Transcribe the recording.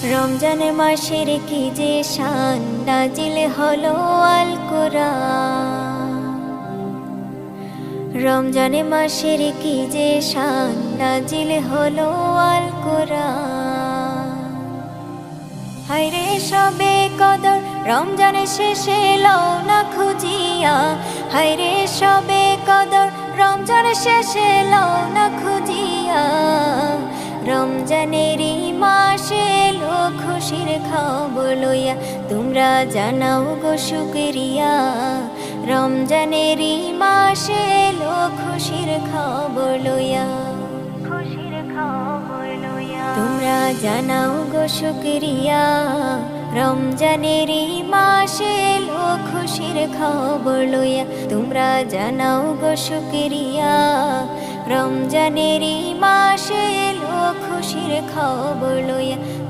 রমজান মাসের কি যে শান, নাজিল হলো আল কোরআন। রমজান মাসের কি যে শান, নাজিল হলো আল কোরআন। হায়রে সবে কদর রমজান শেষে লও না খুঁজিয়া, হায়রে সবে কদর রমজান শেষে লও না খুঁজিয়া। রমজানেরই মাসে এলো খুশির খবর লইয়া, তোমরা জানাও গো শুকরিয়া। রমজানেরই মাসে এলো খুশির খবর লইয়া, খুশির খবর লইয়া তোমরা জানাও গো শুকরিয়া। রমজানেরই মাসে এলো খুশির খবর লইয়া, তোমরা জানাও গো শুকরিয়া। রমজানেরই মাসে এলো খুশির খবর লইয়া।